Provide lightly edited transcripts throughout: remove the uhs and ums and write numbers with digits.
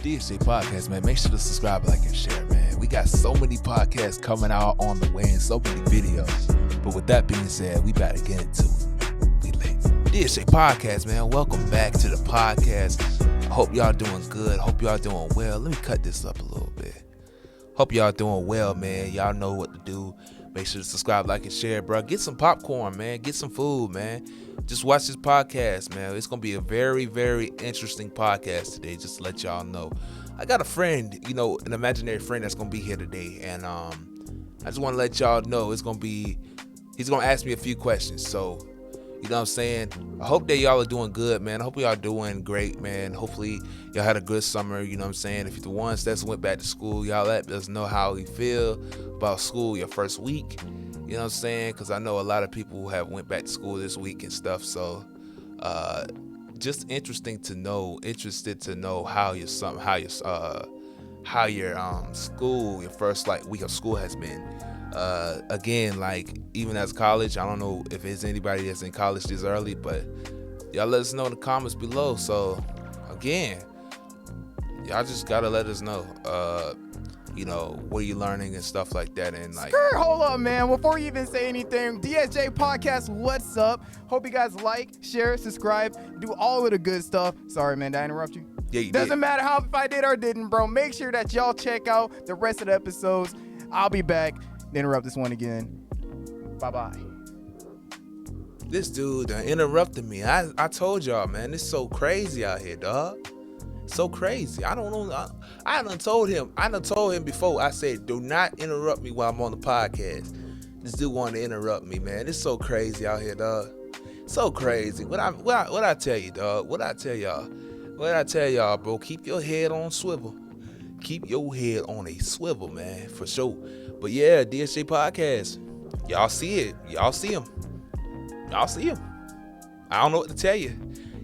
DSJ Podcast, man. Make sure to subscribe, like, and share, man. We got so many podcasts coming out on the way and so many videos. But with that being said, we better get into it. We late. DSJ Podcast, man. Welcome back to the podcast. I hope y'all doing good. Hope y'all doing well. Let me cut this up a little bit. Hope y'all doing well, man. Y'all know what to do. Make sure to subscribe, like, and share, bro. Get some popcorn, man. Get some food, man. Just watch this podcast, man. It's going to be a very, very interesting podcast today, just to let y'all know. I got a friend, an imaginary friend that's going to be here today. And I just want to let y'all know he's going to ask me a few questions. So, you know what I'm saying? I hope that y'all are doing good, man. I hope y'all doing great, man. Hopefully, y'all had a good summer, you know what I'm saying? If you're the ones that went back to school, y'all let us know how you feel about school your first week. You know what I'm saying? Because I know a lot of people have went back to school this week and stuff. So, just interested to know how your school, your first week of school has been. Again, even as college, I don't know if there's anybody that's in college this early, but y'all let us know in the comments below. So again, y'all just gotta let us know, what you learning and stuff like that. And hold up, man. Before you even say anything, DSJ Podcast, what's up? Hope you guys like, share, subscribe, do all of the good stuff. Sorry, man, did I interrupt you? Yeah, you Doesn't did. matter if I did or didn't, bro. Make sure that y'all check out the rest of the episodes. I'll be back to interrupt this one again. Bye-bye. This dude interrupted me. I told y'all, man, it's so crazy out here, dog. So crazy. I don't know. I done told him before. I said, do not interrupt me while I'm on the podcast. This dude wanted to interrupt me, man. It's so crazy out here, dog. So crazy. What I tell you, dog? What I tell y'all, bro? Keep your head on swivel. Keep your head on a swivel, man, for sure. But yeah, DSJ Podcast. Y'all see it. Y'all see him. I don't know what to tell you.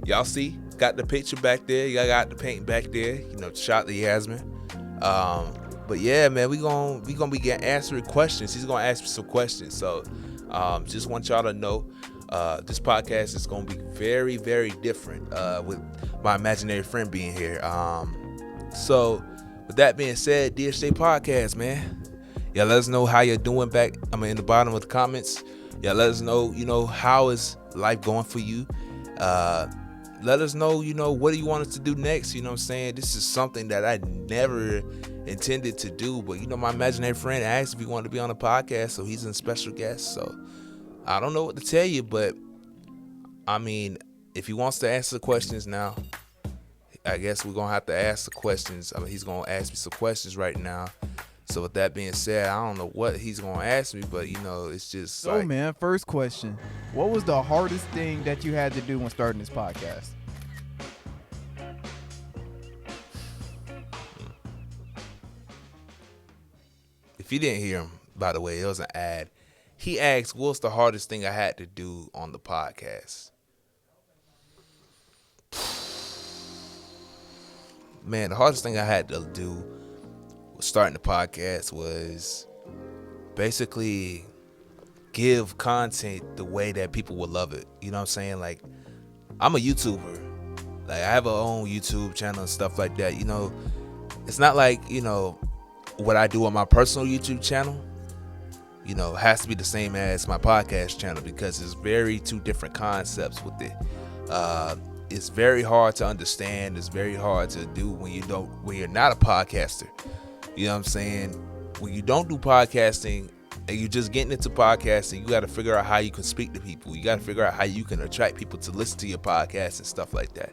Y'all see. Got the picture back there. Y'all got the paint back there. Shot the Yasmin. But yeah, man, we gonna be answering questions. He's gonna ask me some questions. So just want y'all to know this podcast is gonna be very, very different with my imaginary friend being here. So with that being said, DSJ Podcast, man. Y'all let us know how you're doing in the bottom of the comments. Y'all let us know, how is life going for you? Let us know, what do you want us to do next? You know what I'm saying? This is something that I never intended to do. But, my imaginary friend asked if he wanted to be on the podcast. So he's a special guest. So I don't know what to tell you. But, if he wants to answer the questions now, I guess we're going to have to ask the questions. He's going to ask me some questions right now. So with that being said, I don't know what he's going to ask me, but, it's just So, man, first question. What was the hardest thing that you had to do when starting this podcast? If you didn't hear him, by the way, it was an ad. He asked, what's the hardest thing I had to do on the podcast? Man, the hardest thing I had to do starting the podcast was basically give content the way that people would love it. You know what I'm saying? I'm a YouTuber. I have a own YouTube channel and stuff like that. It's not what I do on my personal YouTube channel, has to be the same as my podcast channel because it's very two different concepts with it. It's very hard to understand. It's very hard to do when you're not a podcaster. You know what I'm saying? When you don't do podcasting and you're just getting into podcasting, you got to figure out how you can speak to people. You got to figure out how you can attract people to listen to your podcast and stuff like that.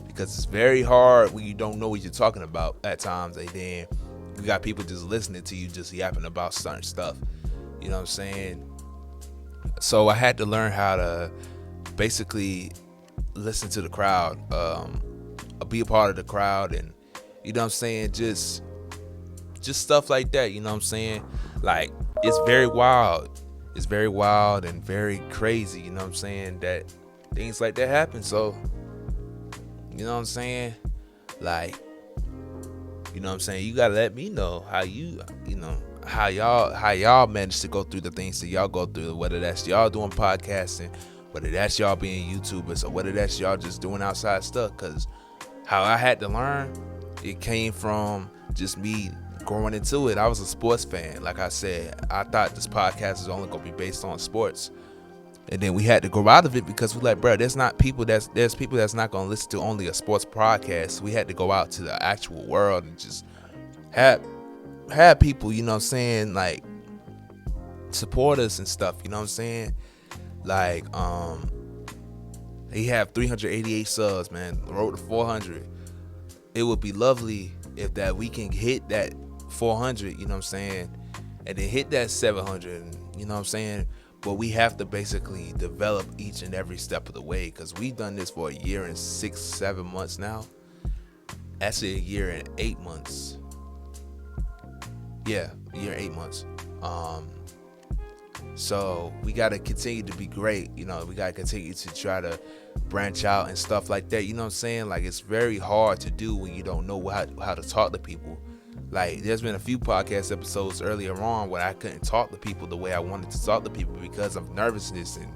Because it's very hard when you don't know what you're talking about at times. And then you got people just listening to you just yapping about certain stuff. You know what I'm saying? So I had to learn how to basically listen to the crowd, be a part of the crowd, and you know what I'm saying, just stuff like that. You know what I'm saying? It's very wild and very crazy, you know what I'm saying, that things like that happen. So you know what I'm saying, you know what I'm saying, you gotta let me know how how y'all manage to go through the things that y'all go through, whether that's y'all doing podcasting, whether that's y'all being YouTubers, or whether that's y'all just doing outside stuff. Because how I had to learn it came from just me growing into it. I was a sports fan. Like I said, I thought this podcast is only gonna be based on sports. And then we had to grow out of it because we're like, bro, there's people that's not gonna listen to only a sports podcast. We had to go out to the actual world and just have people, you know what I'm saying, like support us and stuff, you know what I'm saying? Like, he have 388 subs, man. The road to 400. It would be lovely if that we can hit that 400, you know what I'm saying, and then hit that 700, you know what I'm saying. But we have to basically develop each and every step of the way, because we've done this for a year and 6-7 months now. Actually, a year and 8 months. Yeah, a year and 8 months. So we got to continue to be great. You know, we got to continue to try to branch out and stuff like that. You know what I'm saying? Like, it's very hard to do when you don't know how to talk to people. Like, there's been a few podcast episodes earlier on where I couldn't talk to people the way I wanted to talk to people because of nervousness and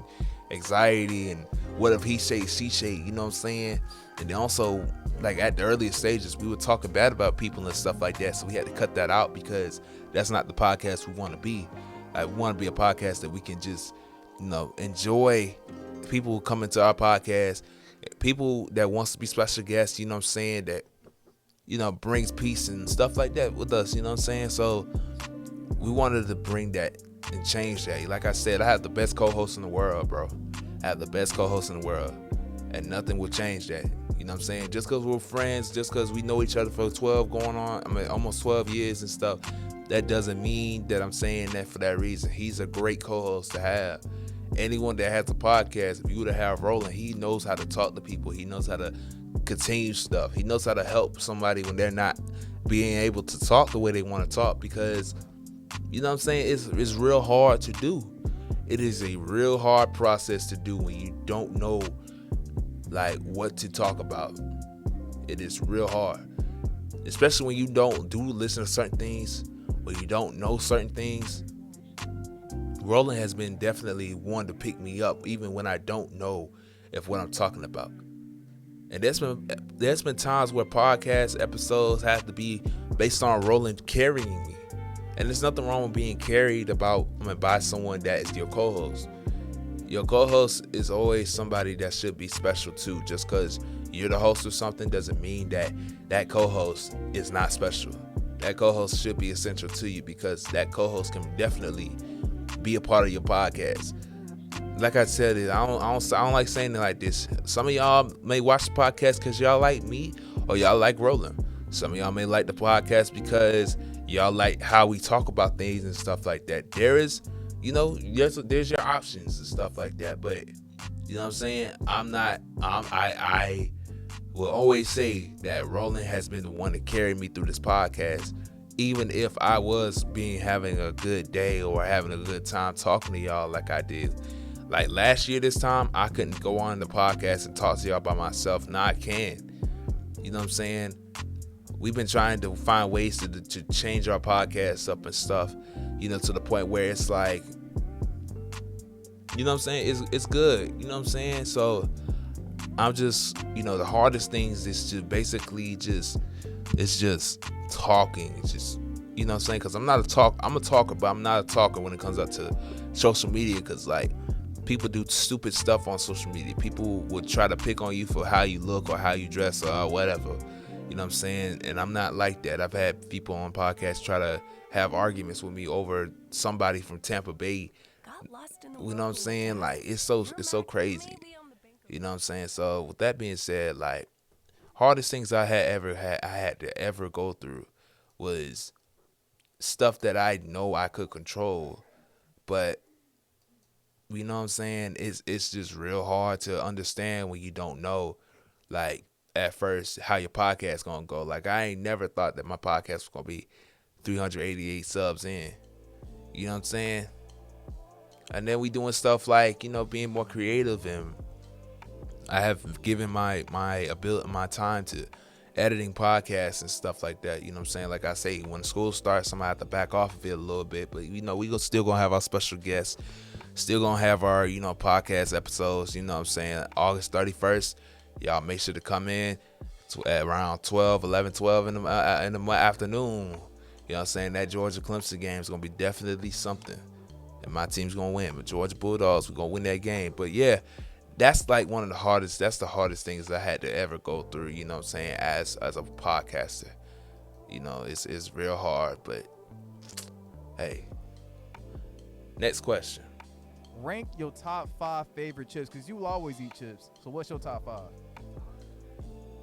anxiety and what if he say, she say, you know what I'm saying? And then also, like, at the earlier stages, we were talking bad about people and stuff like that. So we had to cut that out because that's not the podcast we want to be. Like, we want to be a podcast that we can just, you know, enjoy people who come into our podcast, people that wants to be special guests, you know what I'm saying, that, you know, brings peace and stuff like that with us, you know what I'm saying? So we wanted to bring that and change that. Like I said, I have the best co-host in the world, bro. I have the best co-host in the world, and nothing will change that. You know what I'm saying? Just because we're friends, just because we know each other for almost 12 years and stuff, that doesn't mean that I'm saying that for that reason. He's a great co-host to have. Anyone that has a podcast, if you were to have Roland, he knows how to talk to people. He knows how to continue stuff. He knows how to help somebody when they're not being able to talk the way they want to talk, because, you know what I'm saying, it's real hard to do. It is a real hard process to do when you don't know, like, what to talk about. It is real hard, especially when you don't listen to certain things, when you don't know certain things. Roland has been definitely one to pick me up even when I don't know if what I'm talking about. And there's been times where podcast episodes have to be based on Roland carrying me. And there's nothing wrong with being carried by someone that is your co-host. Your co-host is always somebody that should be special too. Just because you're the host of something doesn't mean that co-host is not special. That co-host should be essential to you, because that co-host can definitely be a part of your podcast. Like I said, I don't like saying it like this. Some of y'all may watch the podcast because y'all like me or y'all like Roland. Some of y'all may like the podcast because y'all like how we talk about things and stuff like that. There's your options and stuff like that. But you know what I'm saying? I will always say that Roland has been the one to carry me through this podcast. Even if I was having a good day or having a good time talking to y'all like I did. Like last year this time, I couldn't go on the podcast and talk to y'all by myself. Now I can. You know what I'm saying? We've been trying to find ways to change our podcast up and stuff, you know, to the point where it's like, you know what I'm saying? It's good. You know what I'm saying? So I'm just, you know, the hardest things is to basically it's just talking. It's just, you know what I'm saying? Because I'm a talker, but I'm not a talker when it comes up to social media, because like people do stupid stuff on social media. People would try to pick on you for how you look or how you dress or whatever. You know what I'm saying? And I'm not like that. I've had people on podcasts try to have arguments with me over somebody from Tampa Bay. You know what I'm saying? Like it's so crazy. You know what I'm saying? So with that being said, like hardest things I had to ever go through was stuff that I know I could control, but you know what I'm saying? It's just real hard to understand when you don't know, like at first how your podcast gonna go. Like I ain't never thought that my podcast was gonna be 388 subs in. You know what I'm saying? And then we doing stuff like, you know, being more creative, and I have given my time to editing podcasts and stuff like that. You know what I'm saying? Like I say, when school starts, I'm gonna have to back off of it a little bit, but you know, we still gonna have our special guests, still gonna have our, you know, podcast episodes. You know what I'm saying? August 31st, y'all make sure to come in, at around 12, 11, 12 in the afternoon. You know what I'm saying? That Georgia-Clemson game is going to be definitely something. And my team's going to win. But Georgia Bulldogs, we're going to win that game. But, yeah, that's like the hardest things I had to ever go through, you know what I'm saying, as a podcaster. You know, it's real hard. But, hey. Next question. Rank your top 5 favorite chips, because you will always eat chips. So what's your top 5?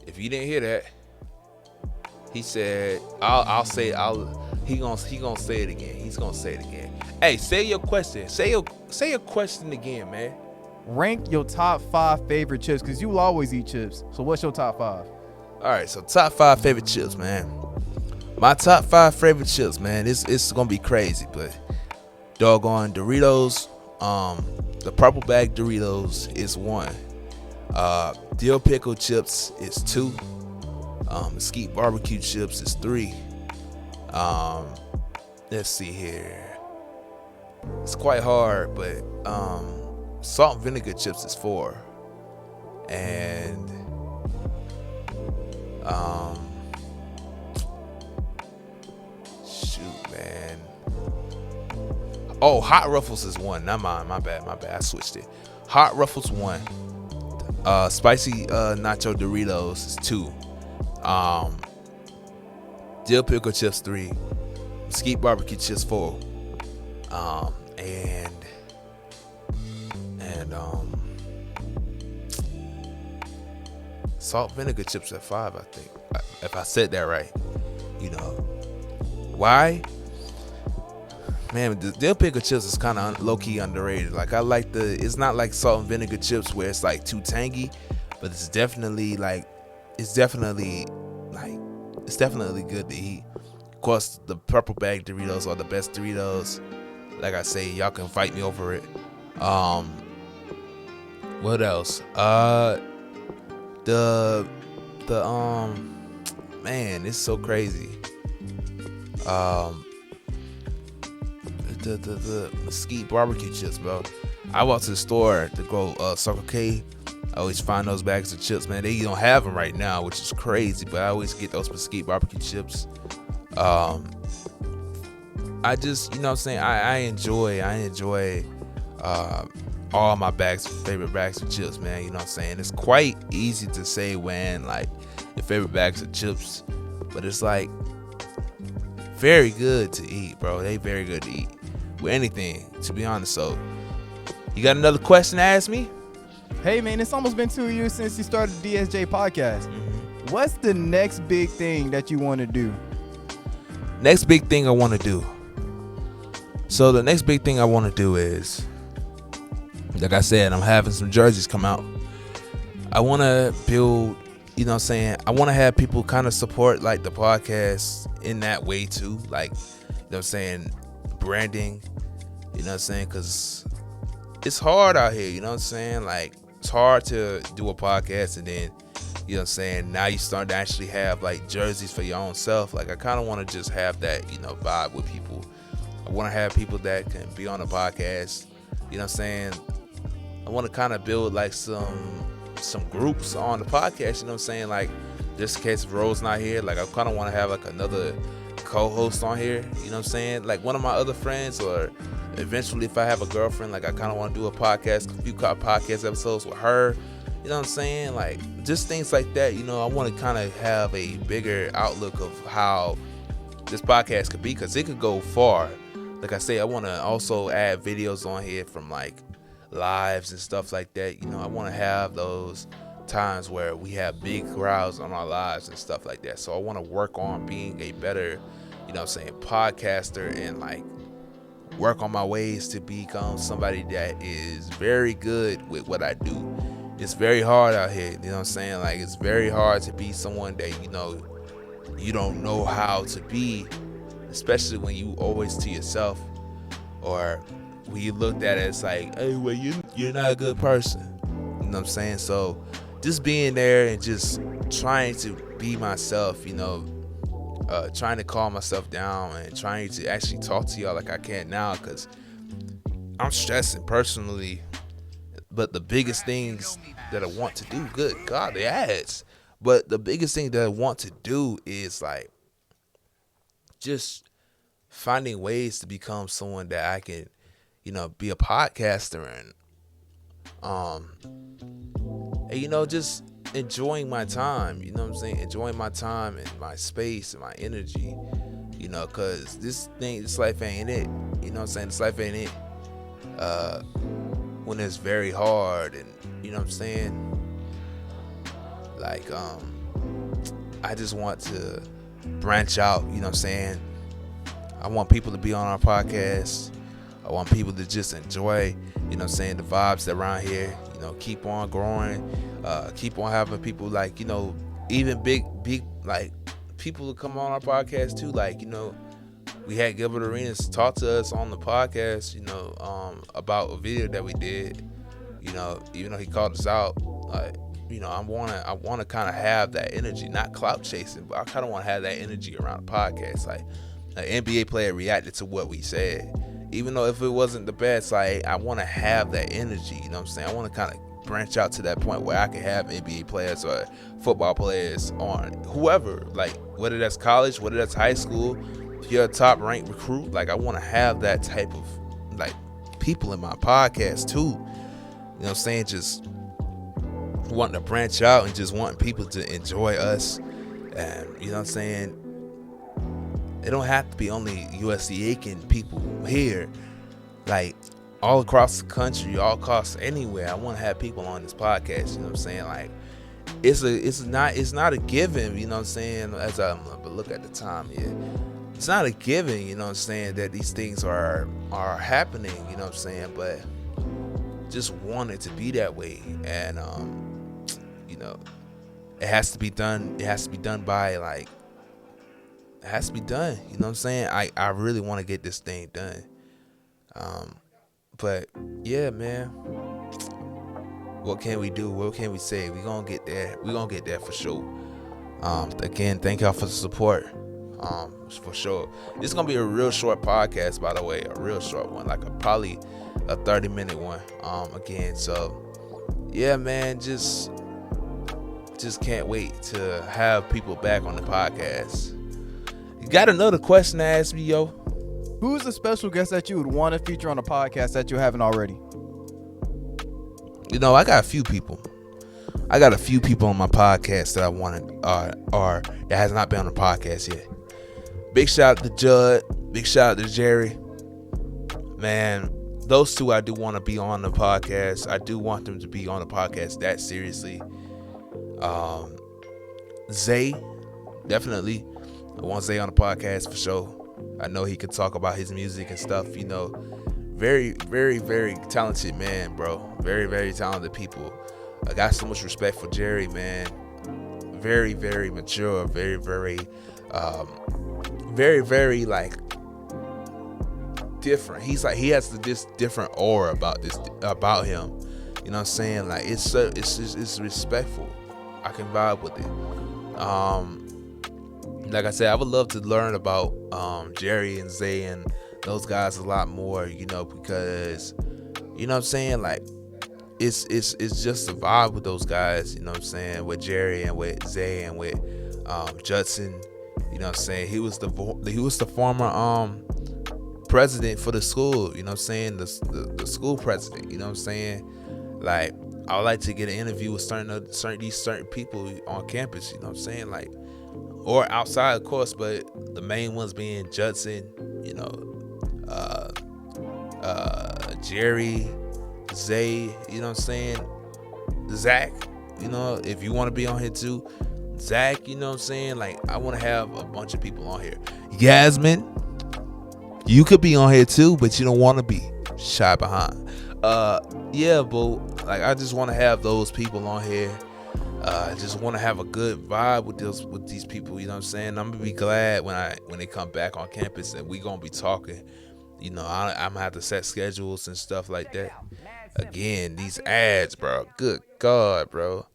If you didn't hear that, he said, he gonna say it again. He's gonna say it again. Hey, say your question. Say your question again, man. Rank your top 5 favorite chips, because you will always eat chips. So what's your top 5? All right, so top 5 favorite chips, man. My top 5 favorite chips, man. It's gonna be crazy, but doggone Doritos. The purple bag Doritos is 1. Dill pickle chips is 2. Mesquite barbecue chips is 3. Let's see here. It's quite hard, but salt and vinegar chips is 4. And shoot, man. Oh, Hot Ruffles is 1. Not mine. My bad. I switched it. Hot Ruffles 1. Spicy nacho Doritos is 2. Dill pickle chips 3. Mesquite barbecue chips 4. And salt vinegar chips at 5, I think. If I said that right. You know. Why? Man, the dill pickle chips is kind of low-key underrated. Like, I like it's not like salt and vinegar chips where it's like too tangy, but it's definitely good to eat. Of course, the purple bag Doritos are the best Doritos. Like I say, y'all can fight me over it. What else? Man, it's so crazy. The mesquite barbecue chips, bro. I walk to the store to go Circle K. I always find those bags of chips, man. They don't have them right now, which is crazy, but I always get those mesquite barbecue chips. I just, you know what I'm saying, I enjoy all my favorite bags of chips, man. You know what I'm saying? It's quite easy to say when, like, your favorite bags of chips, but it's like very good to eat, bro. They very good to eat with anything, to be honest. So, you got another question to ask me? Hey, man, it's almost been 2 years since you started the DSJ Podcast. Mm-hmm. What's the next big thing that you want to do? Next big thing I want to do. So, the next big thing I want to do is, like I said, I'm having some jerseys come out. I want to build, you know what I'm saying, I want to have people kind of support, like, the podcast in that way, too. Like, you know what I'm saying, branding, you know what I'm saying, because it's hard out here, you know what I'm saying, like, it's hard to do a podcast and then, you know what I'm saying, now you start to actually have, like, jerseys for your own self. Like, I kind of want to just have that, you know, vibe with people. I want to have people that can be on the podcast, you know what I'm saying. I want to kind of build, like, some groups on the podcast, you know what I'm saying, like, just in case if Rose not here, like, I kind of want to have, like, another co-host on here, you know what I'm saying, like one of my other friends, or eventually if I have a girlfriend, like, I kind of want to do a few podcast episodes with her, you know what I'm saying, like, just things like that, you know. I want to kind of have a bigger outlook of how this podcast could be, because it could go far. Like I say, I want to also add videos on here from, like, lives and stuff like that, you know. I want to have those times where we have big crowds on our lives and stuff like that. So I want to work on being a better, you know what I'm saying, podcaster, and, like, work on my ways to become somebody that is very good with what I do. It's very hard out here, you know what I'm saying, like, it's very hard to be someone that, you know, you don't know how to be, especially when you always to yourself, or when you looked at it, it's like, hey, well, you're not a good person, you know what I'm saying. So just being there and just trying to be myself, you know, trying to calm myself down and trying to actually talk to y'all like I can now, because I'm stressing personally. But the biggest things that I want to do, good God, the ads. But the biggest thing that I want to do is like just finding ways to become someone that I can, be a podcaster um and just enjoying my time, what I'm saying? Enjoying my time and my space and my energy, cause this life ain't it. You know what I'm saying? This life ain't it. When it's very hard and you know what I'm saying? Like I just want to branch out, you know what I'm saying? I want people to be on our podcast. I want people to just enjoy, you know what I'm saying, the vibes that around here, keep on growing, keep on having people like, even big, like people to come on our podcast too. Like, we had Gilbert Arenas talk to us on the podcast, about a video that we did, even though he called us out, like, I want to kind of have that energy, not clout chasing, but I kind of want to have that energy around the podcast. Like, an NBA player reacted to what we said, even though if it wasn't the best, like, I want to have that energy, you know what I'm saying? I want to kind of branch out to that point where I can have NBA players or football players on whoever, like, whether that's college, whether that's high school, if you're a top ranked recruit, like, I want to have that type of, like, people in my podcast too, you know what I'm saying? Just wanting to branch out and just wanting people to enjoy us, and you know what I'm saying, it don't have to be only USC Aiken people here, like all across the country, all across anywhere. I want to have people on this podcast, you know what I'm saying? Like, it's not a given, you know what I'm saying, as I look at the time here, it's not a given, you know what I'm saying, that these things are happening, you know what I'm saying, but just want it to be that way. And it has to be done by, like, it has to be done, you know what I'm saying? I really want to get this thing done. But yeah, man, what can we do? What can we say? We're gonna get there for sure. Again, thank y'all for the support. For sure, it's gonna be a real short podcast, by the way, a real short one, like probably a 30-minute one. Again, so yeah, man, just can't wait to have people back on the podcast. You got another question to ask me, yo? Who's a special guest that you would want to feature on a podcast that you haven't already? I got a few people. I got a few people on my podcast that I wanted, or that has not been on the podcast yet. Big shout out to Judd. Big shout out to Jerry. Man, those two I do want to be on the podcast. I do want them to be on the podcast that seriously. Zay, definitely. I want Zay on the podcast for sure. I know he could talk about his music and stuff, very, very, very talented man, bro. Very, very talented people. I got so much respect for Jerry, man. Very, very mature. Very, very, very, very, like, different. He's like, he has this different aura about him. You know what I'm saying? Like, it's respectful. I can vibe with it. Like I said, I would love to learn about Jerry and Zay and those guys a lot more, because you know what I'm saying, like, it's just a vibe with those guys, you know what I'm saying, with Jerry and with Zay and with Judson, you know what I'm saying. He was the former president for the school, you know what I'm saying, the school president, you know what I'm saying. Like, I would like to get an interview with certain people on campus, you know what I'm saying, like, or outside, of course, but the main ones being Judson, Jerry, Zay, you know what I'm saying, Zach, if you want to be on here too, Zach, you know what I'm saying, like, I want to have a bunch of people on here. Yasmin, you could be on here too, but you don't want to be shy behind. Yeah, but like, I just want to have those people on here. I just want to have a good vibe with these people, you know what I'm saying. I'm gonna be glad when they come back on campus and we gonna be talking. I'm gonna have to set schedules and stuff like that. Again, these ads, bro. Good God, bro.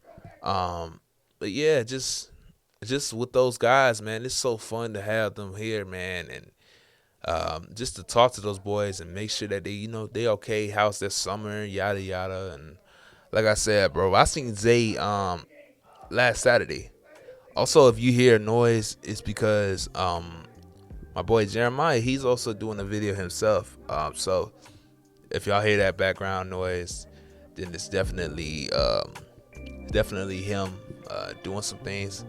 But yeah, just with those guys, man, it's so fun to have them here, man, and just to talk to those boys and make sure that they okay. How's their summer? Yada yada. And like I said, bro, I seen Zay last Saturday. Also, if you hear noise, it's because my boy Jeremiah, he's also doing a video himself. So if y'all hear that background noise, then it's definitely him doing some things.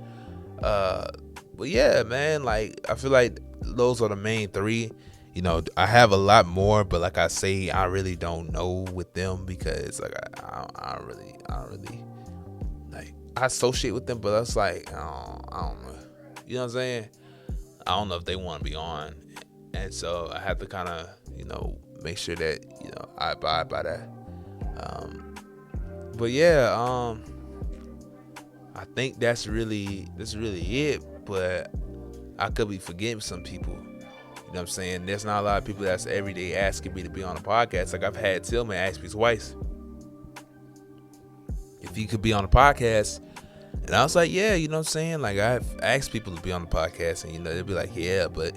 But yeah, man, like I feel like those are the main three. You know, I have a lot more, but like I say, I really don't know with them because like I don't really like I associate with them, but it's like I don't know. You know what I'm saying? I don't know if they want to be on, and so I have to kind of make sure that I abide by that. But yeah, I think that's really it. But I could be forgetting some people. You know what I'm saying? There's not a lot of people that's every day asking me to be on a podcast. Like I've had Tillman ask me twice if he could be on a podcast. And I was like, yeah, you know what I'm saying? Like I've asked people to be on the podcast and they'll be like, yeah, but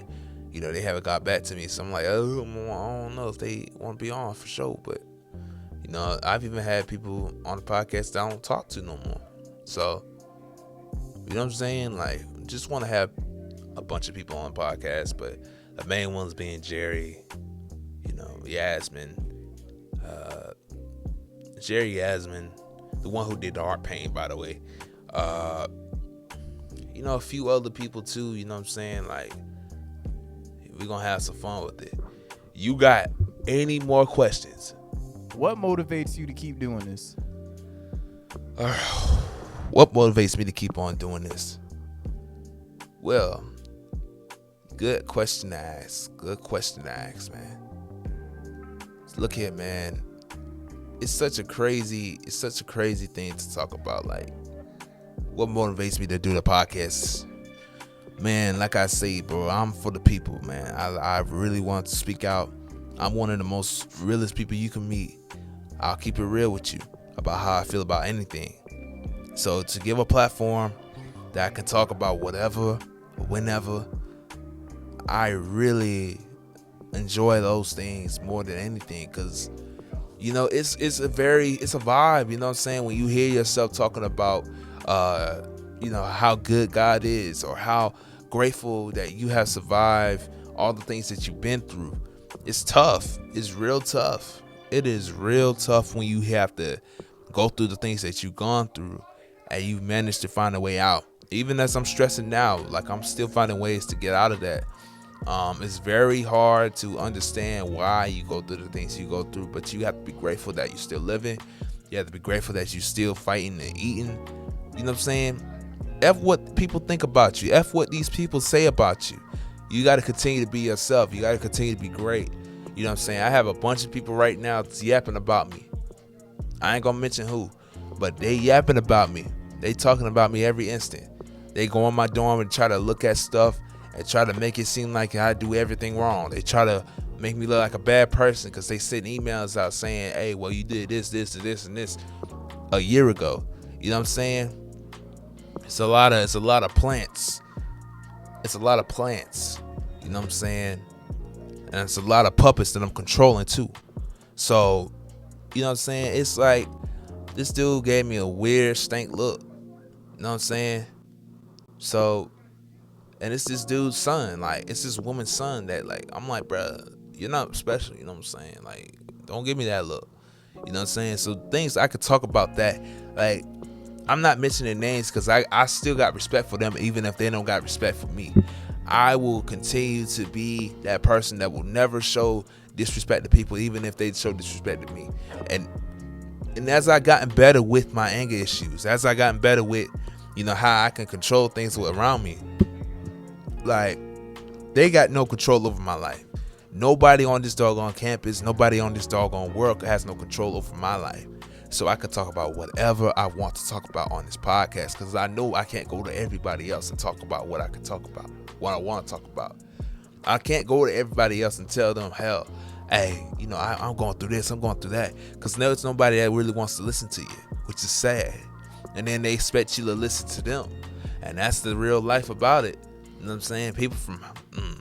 they haven't got back to me. So I'm like, oh, I don't know if they want to be on for sure. But I've even had people on the podcast that I don't talk to no more. So, you know what I'm saying? Like, just want to have a bunch of people on the podcast, but the main ones being Jerry, Yasmin, the one who did the art painting, by the way. A few other people too, you know what I'm saying? Like, we're going to have some fun with it. You got any more questions? What motivates you to keep doing this? What motivates me to keep on doing this? Well, good question to ask. Man. Look here, man. It's such a crazy thing to talk about. Like, what motivates me to do the podcast? Man, like I say, bro, I'm for the people, man. I really want to speak out. I'm one of the most realest people you can meet. I'll keep it real with you about how I feel about anything. So to give a platform that I can talk about whatever, whenever, I really enjoy those things more than anything, because it's a vibe, you know what I'm saying, when you hear yourself talking about how good God is, or how grateful that you have survived all the things that you've been through. It's tough. It's real tough. It is real tough when you have to go through the things that you've gone through and you've managed to find a way out. Even as I'm stressing now, like I'm still finding ways to get out of that. It's very hard to understand why you go through the things you go through, but you have to be grateful that you're still living. You have to be grateful that you're still fighting and eating. You know what I'm saying? F what people think about you. F what these people say about you. You got to continue to be yourself. You got to continue to be great. You know what I'm saying? I have a bunch of people right now that's yapping about me. I ain't going to mention who, but they yapping about me. They talking about me every instant. They go on my dorm and try to look at stuff and try to make it seem like I do everything wrong. They try to make me look like a bad person because they send emails out saying, hey, well, you did this, and this a year ago. You know what I'm saying? It's a lot of plants. It's a lot of plants. You know what I'm saying? And it's a lot of puppets that I'm controlling too. So, you know what I'm saying? It's like this dude gave me a weird stank look. You know what I'm saying? So, and it's this dude's son. Like, it's this woman's son that, like, I'm like, bruh, you're not special. You know what I'm saying? Like, don't give me that look. You know what I'm saying? So things I could talk about that. Like, I'm not mentioning names because I still got respect for them even if they don't got respect for me. I will continue to be that person that will never show disrespect to people even if they show disrespect to me. And as I gotten better with my anger issues, as I gotten better with, how I can control things around me, like, they got no control over my life. Nobody on this doggone campus, nobody on this doggone world has no control over my life. So I could talk about whatever I want to talk about on this podcast because I know I can't go to everybody else and talk about what I can talk about, what I want to talk about. I can't go to everybody else and tell them, hell, hey, I'm going through this, I'm going through that, because there's nobody that really wants to listen to you, which is sad. And then they expect you to listen to them. And that's the real life about it. You know what I'm saying? People from,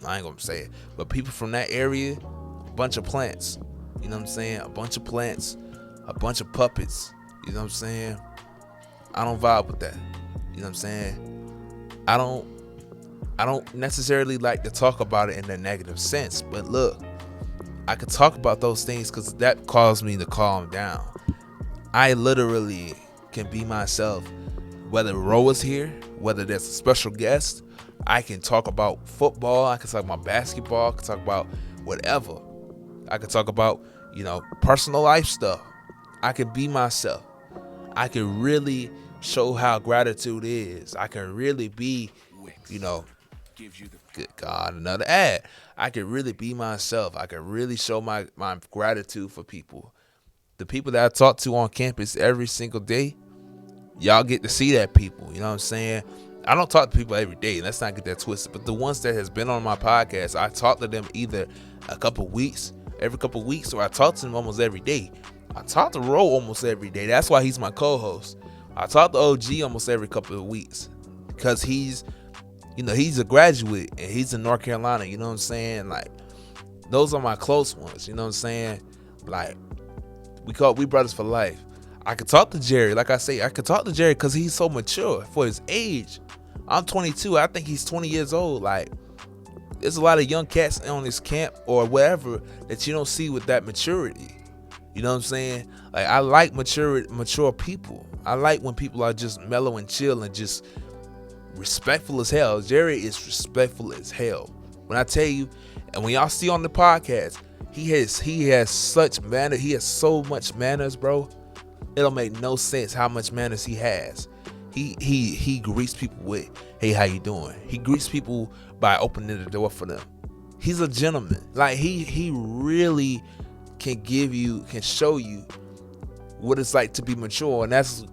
I ain't going to say it, but people from that area, a bunch of plants. You know what I'm saying? A bunch of plants. A bunch of puppets, you know what I'm saying? I don't vibe with that, you know what I'm saying? I don't necessarily like to talk about it in a negative sense, but look, I could talk about those things because that caused me to calm down. I literally can be myself, whether Ro is here, whether there's a special guest. I can talk about football, I can talk about basketball, I can talk about whatever. I can talk about, personal life stuff. I can be myself. I can really show how gratitude is. I can really be, good God, another ad. I can really be myself. I can really show my gratitude for people. The people that I talk to on campus every single day, y'all get to see that people. You know what I'm saying? I don't talk to people every day. Let's not get that twisted. But the ones that has been on my podcast, I talk to them either every couple weeks, or I talk to them almost every day. I talk to Ro almost every day. That's why he's my co-host. I talk to OG almost every couple of weeks because he's a graduate and he's in North Carolina. You know what I'm saying? Like, those are my close ones. You know what I'm saying? Like, we brothers for life. I could talk to Jerry. Like I say, I could talk to Jerry because he's so mature for his age. I'm 22. I think he's 20 years old. Like, there's a lot of young cats on this camp or wherever that you don't see with that maturity. You know what I'm saying? Like, I like mature people. I like when people are just mellow and chill and just respectful as hell. Jerry is respectful as hell. When I tell you, and when y'all see on the podcast, he has such manner. He has so much manners, bro. It'll make no sense how much manners he has. He greets people with, "Hey, how you doing?" He greets people by opening the door for them. He's a gentleman. Like, he really can show you what it's like to be mature, and that's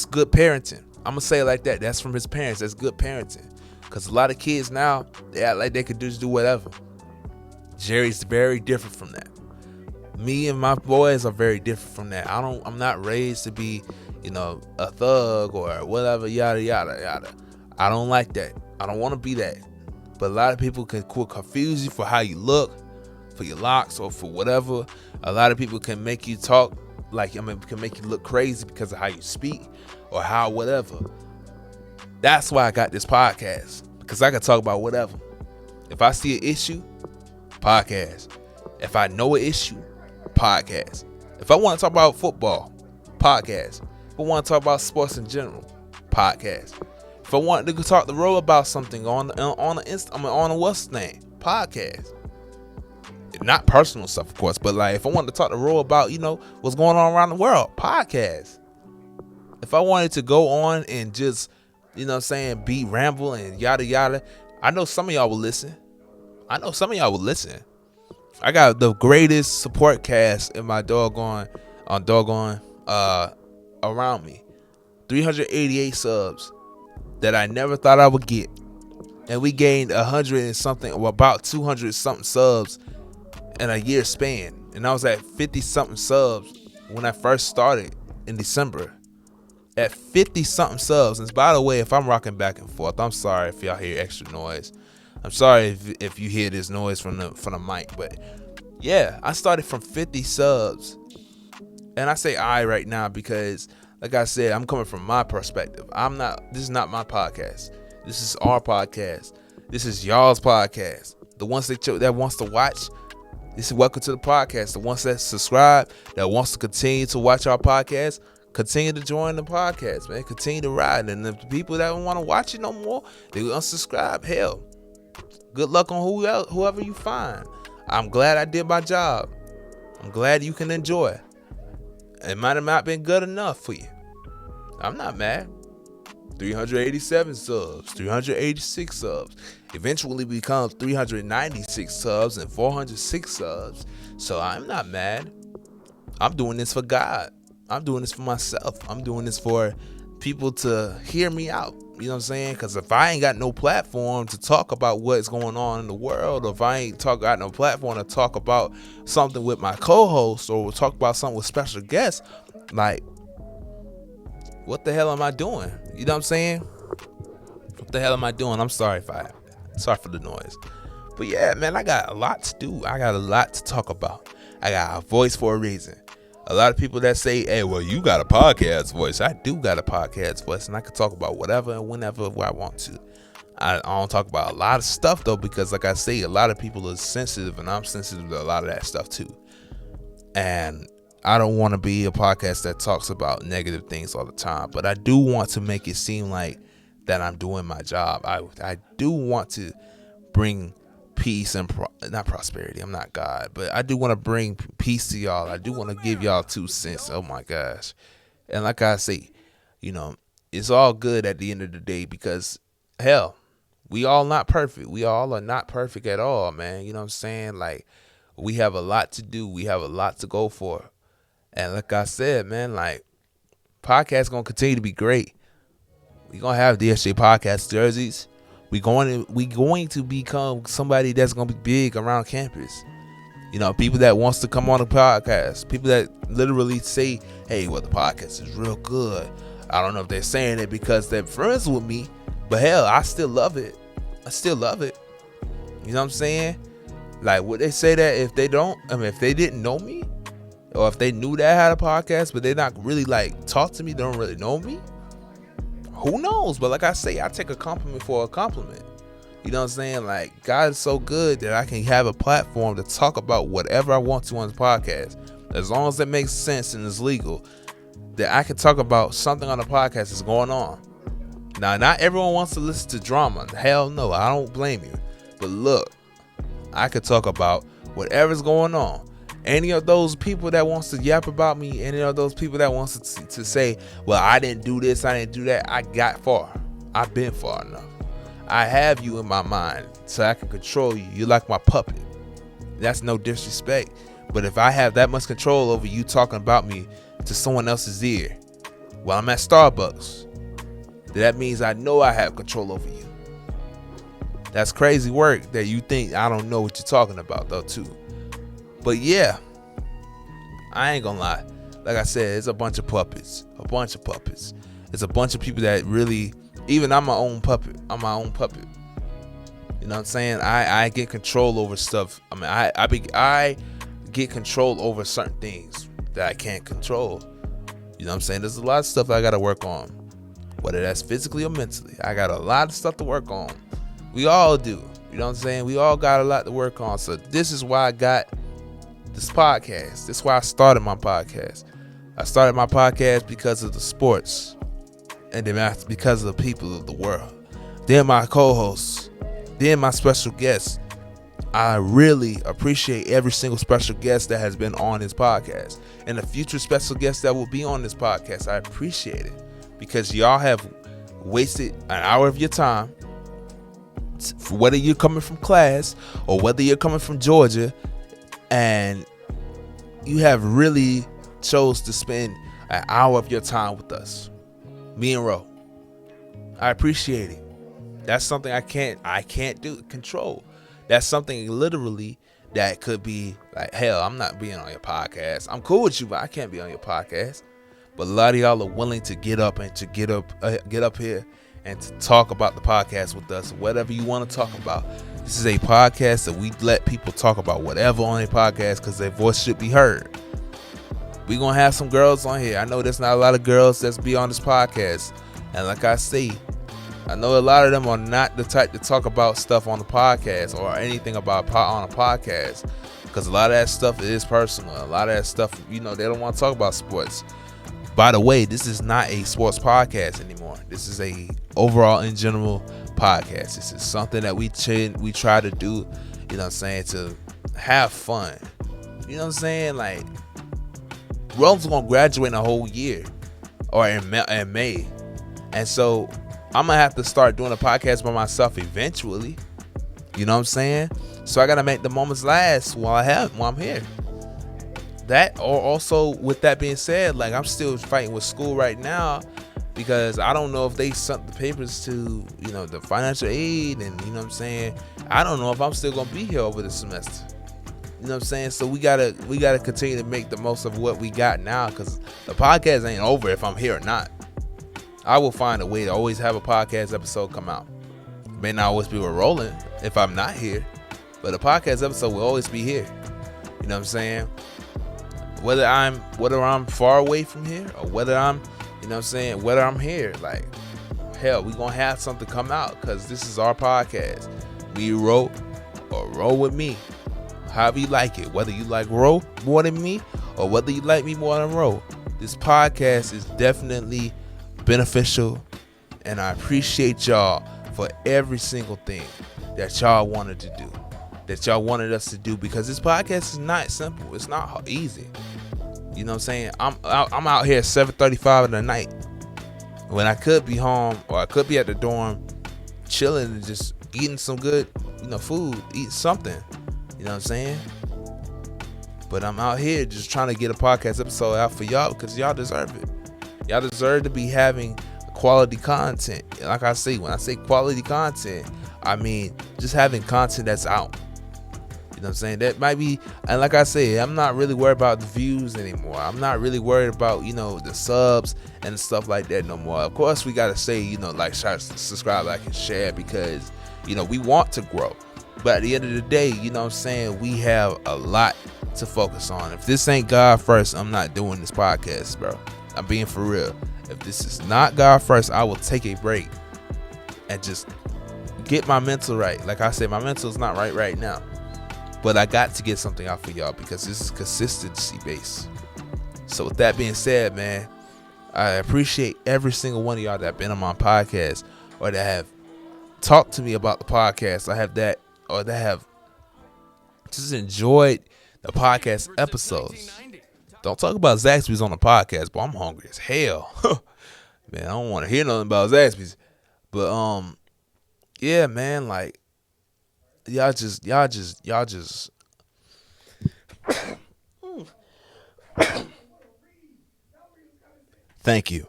good parenting. I'm gonna say it like that. That's from his parents. That's good parenting. Because a lot of kids now, they act like they could just do whatever. Jerry's very different from that. Me and my boys are very different from that. I'm not raised to be, a thug or whatever, yada, yada, yada. I don't like that. I don't want to be that. But a lot of people can confuse you for how you look, for your locks, or for whatever. A lot of people can make you talk can make you look crazy because of how you speak or how whatever. That's why I got this podcast, because I can talk about whatever. If I see an issue, podcast. If I know an issue, podcast. If I want to talk about football, podcast. If I want to talk about sports in general, podcast. If I want to talk to Ro about something on a what's name, podcast. Not personal stuff, of course, but like if I wanted to talk to Ro about, what's going on around the world, podcast. If I wanted to go on and just, be ramble and yada yada, I know some of y'all will listen. I got the greatest support cast in my doggone around me. 388 subs that I never thought I would get. And we gained 100 and something, or about 200 something subs in a year span. And I was at 50 something subs when I first started in December. At 50 something subs. And by the way, if I'm rocking back and forth, I'm sorry if y'all hear extra noise. I'm sorry if you hear this noise from the mic. But yeah, I started from 50 subs. And I say I right now because, like I said, I'm coming from my perspective. This is not my podcast. This is our podcast. This is y'all's podcast. The ones that wants to watch, this is welcome to the podcast. The ones that subscribe, that wants to continue to watch our podcast, continue to join the podcast, man. Continue to ride. And the people that don't want to watch it no more, they unsubscribe. Hell, good luck on whoever you find. I'm glad I did my job. I'm glad you can enjoy. It might have not been good enough for you. I'm not mad. 387 subs, 386 subs. Eventually becomes 396 subs and 406 subs. So I'm not mad. I'm doing this for God. I'm doing this for myself. I'm doing this for people to hear me out. You know what I'm saying? Because if I ain't got no platform to talk about what's going on in the world, or if I ain't got no platform to talk about something with my co-host, or talk about something with special guests, like, what the hell am I doing? You know what I'm saying? What the hell am I doing? I'm sorry sorry for the noise. But yeah, man, I got a lot to do. I got a lot to talk about. I got a voice for a reason. A lot of people that say, hey, well, you got a podcast voice. I do got a podcast voice, and I can talk about whatever and whenever I want to. I don't talk about a lot of stuff, though, because like I say, a lot of people are sensitive, and I'm sensitive to a lot of that stuff, too. And I don't want to be a podcast that talks about negative things all the time, but I do want to make it seem like that I'm doing my job. I do want to bring peace and not prosperity. I'm not God, but I do want to bring peace to y'all. I do want to give y'all 2 cents. Oh my gosh. And like I say, it's all good at the end of the day, because hell, we all not perfect. We all are not perfect at all, man. You know what I'm saying? Like, we have a lot to do. We have a lot to go for. And like I said, man, like, podcast going to continue to be great. We going to have DSJ Podcast jerseys. We going to become somebody that's going to be big around campus. People that wants to come on the podcast. People that literally say, hey, well, the podcast is real good. I don't know if they're saying it because they're friends with me, but hell, I still love it. I still love it. You know what I'm saying? Like, would they say that if they didn't know me? Or if they knew that I had a podcast, but they not really like talk to me, they don't really know me? Who knows? But like I say, I take a compliment for a compliment. You know what I'm saying? Like, God is so good that I can have a platform to talk about whatever I want to on the podcast. As long as it makes sense and is legal, that I can talk about something on the podcast that's going on. Now, not everyone wants to listen to drama. Hell no, I don't blame you. But look, I could talk about whatever's going on. Any of those people that wants to yap about me, any of those people that wants to say, well, I didn't do this, I didn't do that, I got far. I've been far enough. I have you in my mind so I can control you. You're like my puppet. That's no disrespect. But if I have that much control over you talking about me to someone else's ear while I'm at Starbucks, that means I know I have control over you. That's crazy work that you think I don't know what you're talking about, though, too. But yeah, I ain't gonna lie. Like I said, it's a bunch of puppets. It's a bunch of people that really, even I'm my own puppet. You know what I'm saying? I get control over stuff. I mean, I get control over certain things that I can't control. You know what I'm saying? There's a lot of stuff I gotta work on, whether that's physically or mentally. I got a lot of stuff to work on. We all do. You know what I'm saying? We all got a lot to work on. So this is why I got this podcast. This is why I started my podcast. I started my podcast because of the sports, and then because of the people of the world. Then my co-hosts, then my special guests. I really appreciate every single special guest that has been on this podcast, and the future special guests that will be on this podcast. I appreciate it because y'all have wasted an hour of your time, whether you're coming from class or whether you're coming from Georgia, and you have really chose to spend an hour of your time with us, me and Ro. I appreciate it. That's something I can't control. That's something literally that could be like, hell, I'm not being on your podcast. I'm cool with you, but I can't be on your podcast. But a lot of y'all are willing to get up here and to talk about the podcast with us, whatever you want to talk about. This is a podcast that we let people talk about whatever on a podcast because their voice should be heard. We're going to have some girls on here. I know there's not a lot of girls that's be on this podcast. And like I say, I know a lot of them are not the type to talk about stuff on the podcast or anything about on a podcast, because a lot of that stuff is personal. A lot of that stuff, they don't want to talk about sports. By the way, this is not a sports podcast anymore. This is a overall in general podcast. This is something that we try to do, to have fun. You know what I'm saying? Like, Rome's gonna graduate in a whole year, or in May, and so I'm gonna have to start doing a podcast by myself eventually. You know what I'm saying? So I gotta make the moments last while I'm here. That, or also with that being said, like, I'm still fighting with school right now because I don't know if they sent the papers to, the financial aid, and you know what I'm saying? I don't know if I'm still gonna be here over the semester. You know what I'm saying? So we gotta continue to make the most of what we got now, because the podcast ain't over if I'm here or not. I will find a way to always have a podcast episode come out. May not always be rolling if I'm not here, but a podcast episode will always be here. You know what I'm saying? whether I'm far away from here or whether I'm, whether I'm here, like, hell, we gonna have something come out because this is our podcast. We roll or roll with me, however you like it. Whether you like roll more than me or whether you like me more than roll, this podcast is definitely beneficial, and I appreciate y'all for every single thing that y'all wanted to do, that y'all wanted us to do, because this podcast is not simple. It's not easy. You know what I'm saying? I'm out here at 7:35 in the night when I could be home or I could be at the dorm chilling and just eating some good, food, eating something. You know what I'm saying? But I'm out here just trying to get a podcast episode out for y'all because y'all deserve it. Y'all deserve to be having quality content. Like I say, when I say quality content, I mean just having content that's out. You know what I'm saying? That might be, and like I say, I'm not really worried about the views anymore. I'm not really worried about, the subs and stuff like that no more. Of course, we got to say, like, subscribe, like, and share because, we want to grow. But at the end of the day, you know what I'm saying, we have a lot to focus on. If this ain't God first, I'm not doing this podcast, bro. I'm being for real. If this is not God first, I will take a break and just get my mental right. Like I said, my mental is not right now. But I got to get something out for y'all because this is consistency based. So with that being said, man, I appreciate every single one of y'all that have been on my podcast or that have talked to me about the podcast. That have just enjoyed the podcast episodes. Don't talk about Zaxby's on the podcast, but I'm hungry as hell. Man, I don't want to hear nothing about Zaxby's. But yeah, man, like y'all just thank you.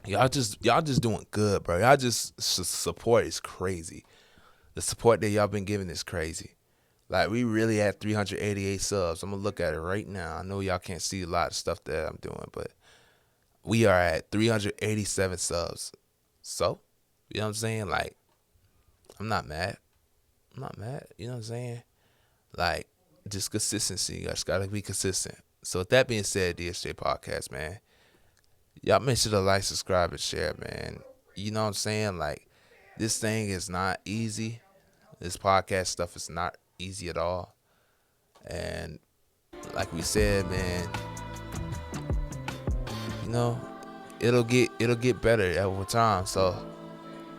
Y'all just doing good, bro. Y'all just support is crazy. The support that y'all been giving is crazy. Like, we really had 388 subs. I'm going to look at it right now. I know y'all can't see a lot of stuff that I'm doing, but we are at 387 subs. So, you know what I'm saying? Like, I'm not mad. You know what I'm saying? Like, just consistency. You just got to be consistent. So, with that being said, DSJ Podcast, man, y'all make sure to like, subscribe, and share, man. You know what I'm saying? Like, this thing is not easy. This podcast stuff is not easy at all. And like we said, man, it'll get better over time. So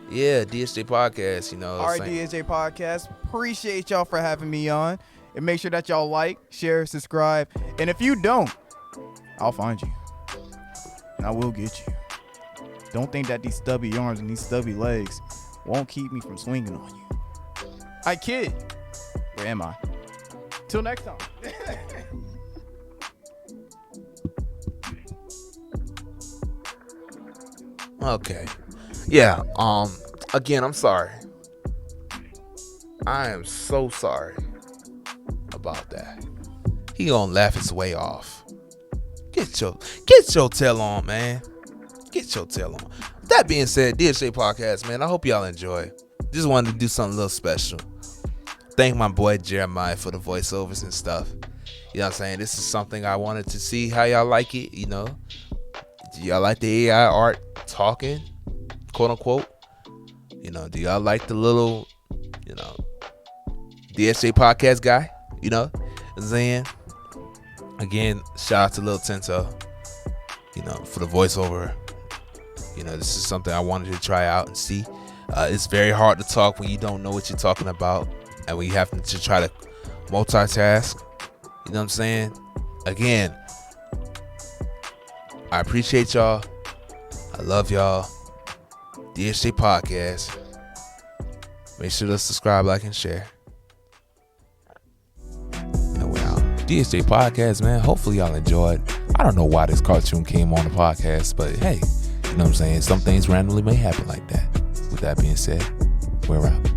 yeah, DSJ Podcast, All right, DSJ Podcast, appreciate y'all for having me on. And make sure that y'all like, share, subscribe. And if you don't, I'll find you. And I will get you. Don't think that these stubby arms and these stubby legs won't keep me from swinging on you. I kid. Where am I? Till next time. Okay. Yeah. Again, I'm sorry. I am so sorry about that. He gonna laugh his way off. Get your tail on, man. Get your tail on. That being said, DSJ Podcast, man, I hope y'all enjoy. Just wanted to do something a little special. Thank my boy Jeremiah for the voiceovers and stuff. You know what I'm saying? This is something I wanted to see how y'all like it, Do y'all like the AI art talking, quote unquote? Do y'all like the little, DSJ Podcast guy? You know what I'm saying? Again, shout out to Lil Tinto, for the voiceover. This is something I wanted to try out and see. It's very hard to talk when you don't know what you're talking about and when you have to try to multitask. You know what I'm saying? Again, I appreciate y'all. I love y'all. DSJ Podcast. Make sure to subscribe, like, and share. And we're out. DSJ Podcast, man. Hopefully y'all enjoyed. I don't know why this cartoon came on the podcast, but hey, you know what I'm saying? Some things randomly may happen like that. With that being said, we're out.